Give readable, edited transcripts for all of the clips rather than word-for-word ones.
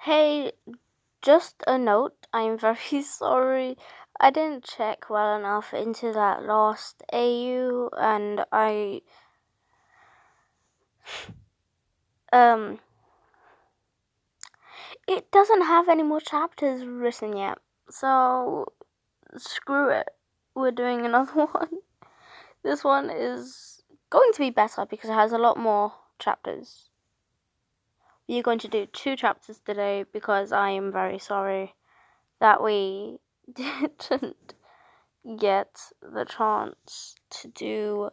Hey, just a note. I'm very sorry. I didn't check well enough into that last AU and um it doesn't have any more chapters written yet. So screw it. We're doing another one. This one is going to be better because it has a lot more chapters. We're going to do 2 chapters today because I am very sorry that we didn't get the chance to do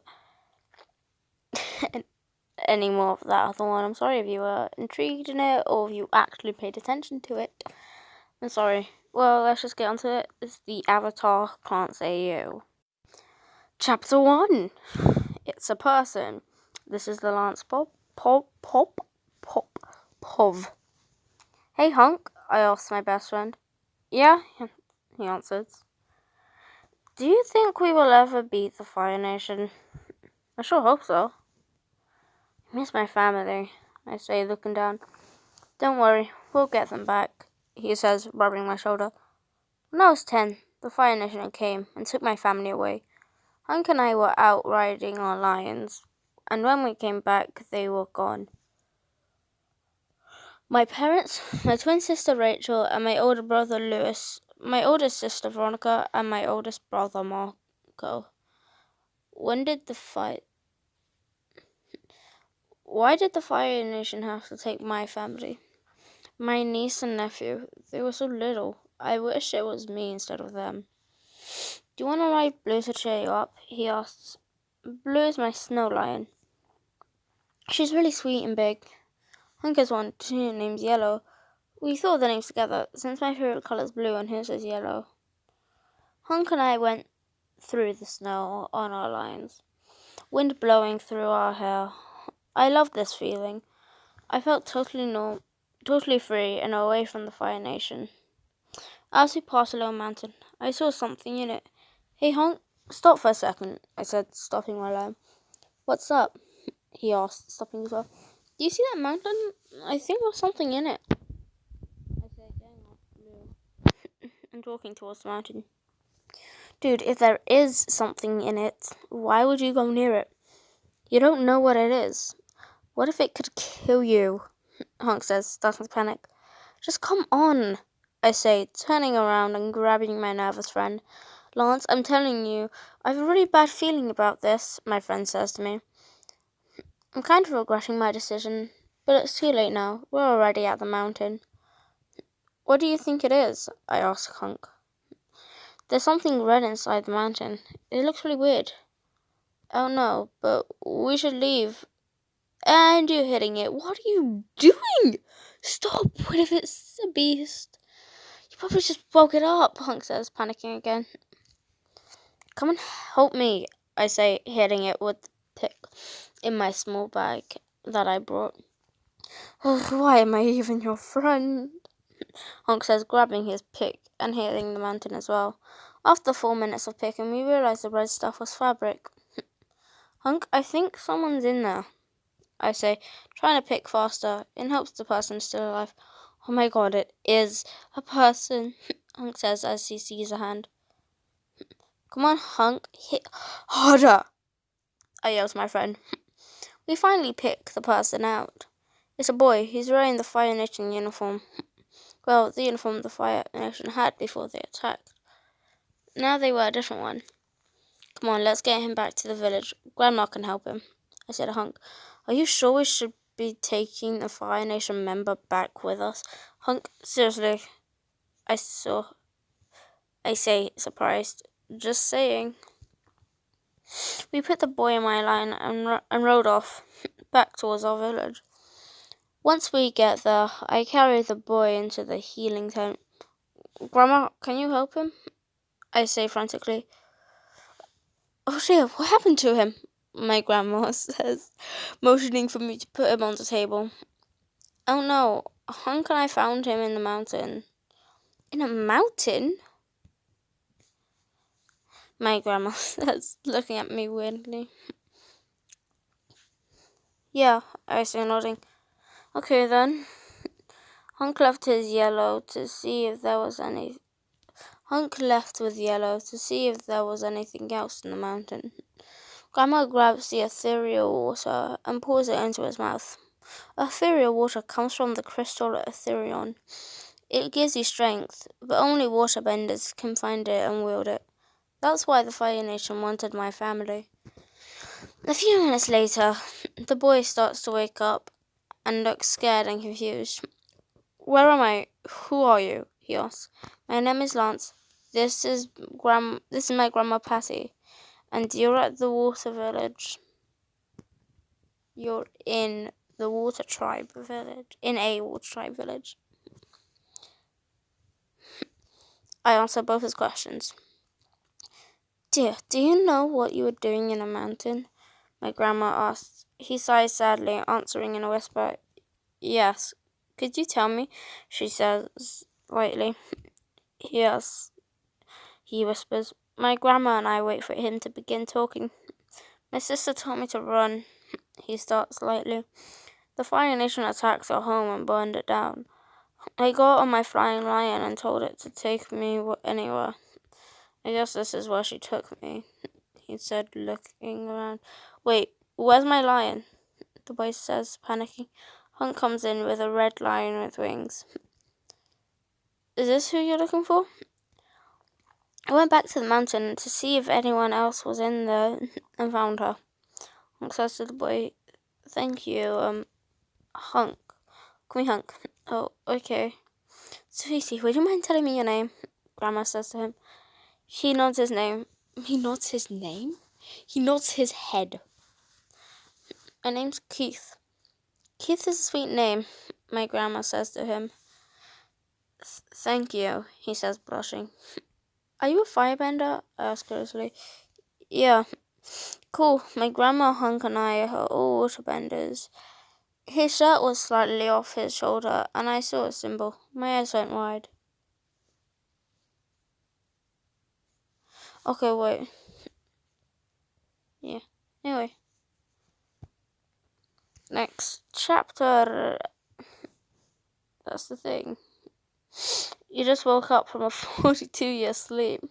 any more of that other one. I'm sorry if you were intrigued in it or if you actually paid attention to it. I'm sorry. Well, let's just get onto it. It's the Avatar Plants AU. Chapter 1. It's a person. This is the Lance Pov. Hey, Hunk, I asked my best friend. Yeah, he answered. Do you think we will ever beat the Fire Nation? I sure hope so. I miss my family, I say, looking down. Don't worry, we'll get them back, he says, rubbing my shoulder. When I was 10, the Fire Nation came and took my family away. Hank and I were out riding our lions, and when we came back, they were gone. My parents, my twin sister Rachel, and my older brother Lewis, my oldest sister Veronica, and my oldest brother Marco. Why did the Fire Nation have to take my family? My niece and nephew, they were so little. I wish it was me instead of them. Do you want to ride Blue to cheer you up? He asks. Blue is my snow lion. She's really sweet and big. Hank has one too, named Yellow. We thought of the names together, since my favourite colour is blue and his is yellow. Hank and I went through the snow on our lions, wind blowing through our hair. I loved this feeling. I felt totally free and away from the Fire Nation. As we passed a little mountain, I saw something in it. Hey, Hank, stop for a second, I said, stopping my lion. What's up? He asked, stopping as well. Do you see that mountain? I think there's something in it. I said, getting up blue and walking towards the mountain. Dude, if there is something in it, why would you go near it? You don't know what it is. What if it could kill you? Hank says, starting to panic. Just come on, I say, turning around and grabbing my nervous friend. Lance, I'm telling you, I have a really bad feeling about this, my friend says to me. I'm kind of regretting my decision, but it's too late now. We're already at the mountain. What do you think it is? I ask Hank. There's something red inside the mountain. It looks really weird. Oh no, but we should leave. And you're hitting it. What are you doing? Stop! What if it's a beast? You probably just woke it up, Hank says, panicking again. Come and help me, I say, hitting it with the pick in my small bag that I brought. Why am I even your friend? Hank says, grabbing his pick and hitting the mountain as well. After 4 minutes of picking, we realized the red stuff was fabric. Hank, I think someone's in there, I say, trying to pick faster in hopes the person is still alive. Oh my god, it is a person, Hank says as he sees a hand. Come on, Hank, hit harder, I yell to my friend. We finally pick the person out. It's a boy. He's wearing the Fire Nation uniform. Well, the uniform the Fire Nation had before they attacked. Now they wear a different one. Come on, let's get him back to the village. Grandma can help him, I said to Hank. Are you sure we should be taking the Fire Nation member back with us? Hank, seriously, I say, surprised. Just saying. We put the boy in my line and rode off, back towards our village. Once we get there, I carry the boy into the healing tent. Grandma, can you help him? I say frantically. Oh dear, what happened to him? My grandma says, motioning for me to put him on the table. Oh no, Hank and I found him in the mountain. In a mountain? My grandma says, looking at me weirdly. Yeah, I say, nodding. Okay then. Hunk left with Yellow to see if there was anything else in the mountain. Grandma grabs the ethereal water and pours it into his mouth. Ethereal water comes from the crystal Etherion. It gives you strength, but only waterbenders can find it and wield it. That's why the Fire Nation wanted my family. A few minutes later, the boy starts to wake up and looks scared and confused. Where am I? Who are you? He asks. My name is Lance. This is my grandma Patty, and you're at the water village. You're in the water tribe village. In a water tribe village. I answer both his questions. Dear, do you know what you were doing in a mountain? My grandma asks. He sighs sadly, answering in a whisper. Yes. Could you tell me? She says lightly. Yes, he whispers. My grandma and I wait for him to begin talking. My sister told me to run. He starts lightly. The Fire Nation attacked our home and burned it down. I got on my flying lion and told it to take me anywhere. I guess this is where she took me, he said, looking around. Wait, where's my lion? The boy says, panicking. Hunk comes in with a red lion with wings. Is this who you're looking for? I went back to the mountain to see if anyone else was in there and found her. Hunk says to the boy, thank you, Hunk. Call me Hunk. Oh, okay. Sweetie, would you mind telling me your name? Grandma says to him. He nods his name. He nods his name? He nods his head. My name's Keith. Keith is a sweet name, my grandma says to him. Thank you, he says, blushing. Are you a firebender? I ask curiously. Yeah. Cool. My grandma, Hunk, and I are all waterbenders. His shirt was slightly off his shoulder, and I saw a symbol. My eyes went wide. Okay, wait. Yeah. Anyway. Next chapter. That's the thing. You just woke up from a 42-year sleep.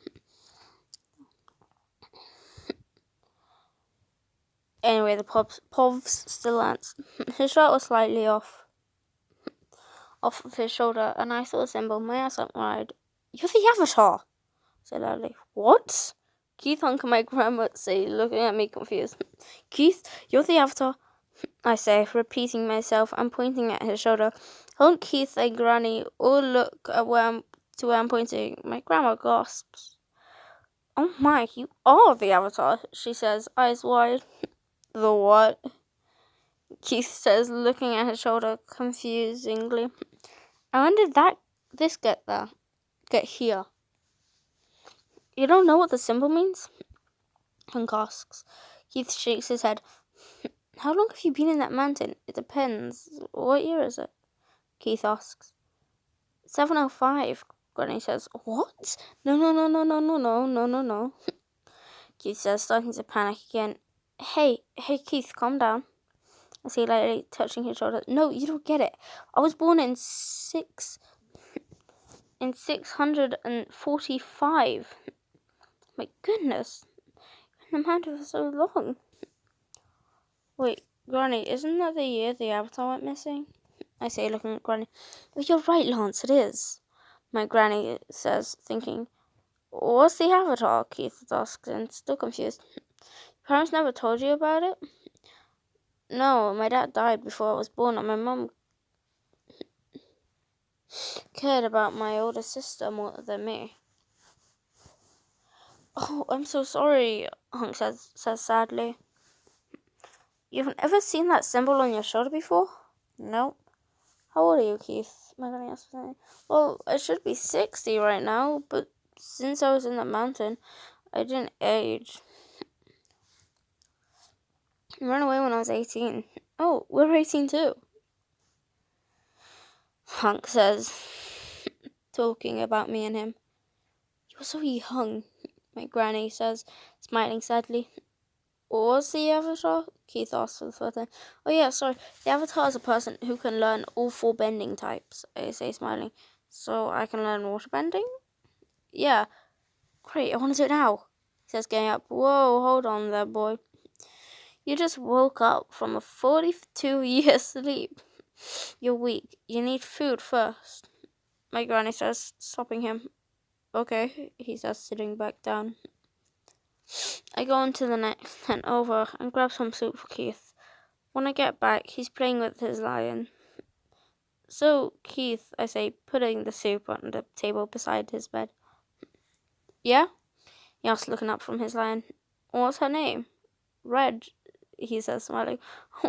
Anyway, the povs still ants. His shirt was slightly off of his shoulder, and I saw the symbol. My ass went wide. You're the Avatar, said loudly. What? Keith, Hunk, and my grandma say, looking at me confused. Keith, you're the Avatar, I say, repeating myself and pointing at his shoulder. Hunk, Keith, and Granny all look at where I'm pointing. My grandma gasps. Oh my, you are the Avatar, she says, eyes wide. The what? Keith says, looking at his shoulder confusingly. And when did this get here? You don't know what the symbol means? Hunk asks. Keith shakes his head. How long have you been in that mountain? It depends. What year is it? Keith asks. 705, Granny says. What? No. Keith says, starting to panic again. Hey, Keith, calm down. I say lightly, touching his shoulder. No, you don't get it. I was born in 645. My goodness. I've been in the mountain for so long. Wait, Granny, isn't that the year the Avatar went missing? I say, looking at Granny. Oh, you're right, Lance, it is. My Granny says, thinking. What's the Avatar? Keith asks, and still confused. Parents never told you about it? No, my dad died before I was born, and my mum cared about my older sister more than me. Oh, I'm so sorry, Hunk says sadly. You've never seen that symbol on your shoulder before? Nope. How old are you, Keith? My granny asked me. Well, I should be 60 right now, but since I was in the mountain, I didn't age. I ran away when I was 18. Oh, we're 18 too. Hunk says, talking about me and him. You're so young, my granny says, smiling sadly. What's the avatar? Keith asked for the third time. Oh yeah, sorry. The avatar is a person who can learn all 4 bending types, I say, smiling. So I can learn water bending? Yeah. Great, I want to do it now, he says, getting up. Whoa, hold on there, boy. You just woke up from a 42-year sleep. You're weak. You need food first. My granny says, stopping him. Okay, he says, sitting back down. I go into the next tent over and grab some soup for Keith. When I get back, he's playing with his lion. So, Keith, I say, putting the soup on the table beside his bed. Yeah? He asks, looking up from his lion. What's her name? Red, he says, smiling.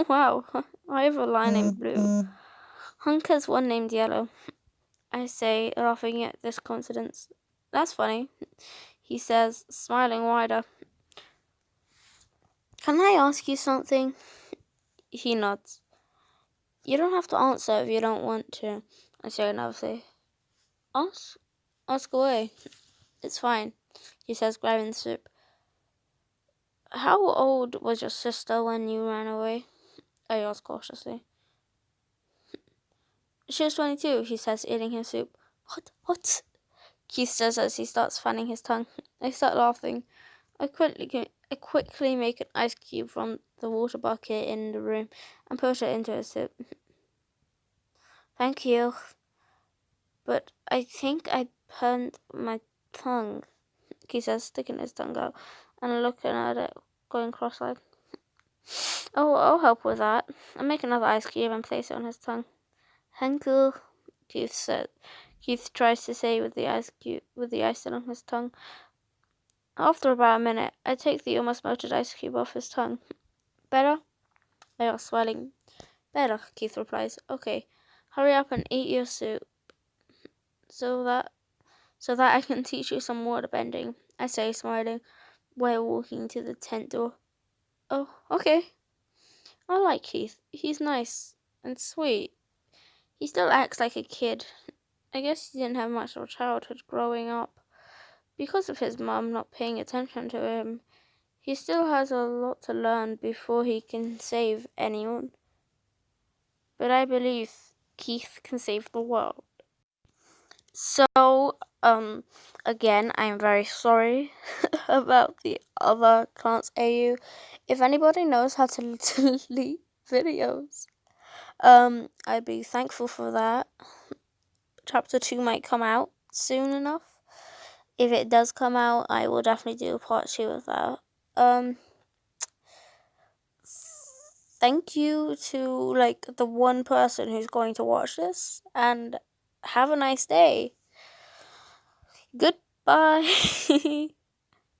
Wow, I have a lion named Blue. Hunk has one named Yellow, I say, laughing at this coincidence. That's funny, he says, smiling wider. Can I ask you something? He nods. You don't have to answer if you don't want to, I say nervously. Ask away. It's fine, he says, grabbing the soup. How old was your sister when you ran away? I ask cautiously. She was 22, he says, eating his soup. What? Keith says as he starts fanning his tongue. I start laughing. I quickly make an ice cube from the water bucket in the room and put it into his soup. Thank you. But I think I burned my tongue, Keith says, sticking his tongue out and looking at it, going cross-eyed. Oh, I'll help with that. I make another ice cube and place it on his tongue. Thank you, Keith said. Keith tries to say with the ice still on his tongue. After about a minute, I take the almost melted ice cube off his tongue. Better? I ask, smiling. Better, Keith replies. Okay, hurry up and eat your soup, so that I can teach you some water bending, I say, smiling, while walking to the tent door. Oh, okay. I like Keith. He's nice and sweet. He still acts like a kid. I guess he didn't have much of a childhood growing up. Because of his mum not paying attention to him, he still has a lot to learn before he can save anyone. But I believe Keith can save the world. So, again, I'm very sorry about the other Clans AU. If anybody knows how to delete videos, I'd be thankful for that. Chapter 2 might come out soon enough. If it does come out, I will definitely do a part 2 of that. Thank you to the one person who's going to watch this, and have a nice day. Goodbye.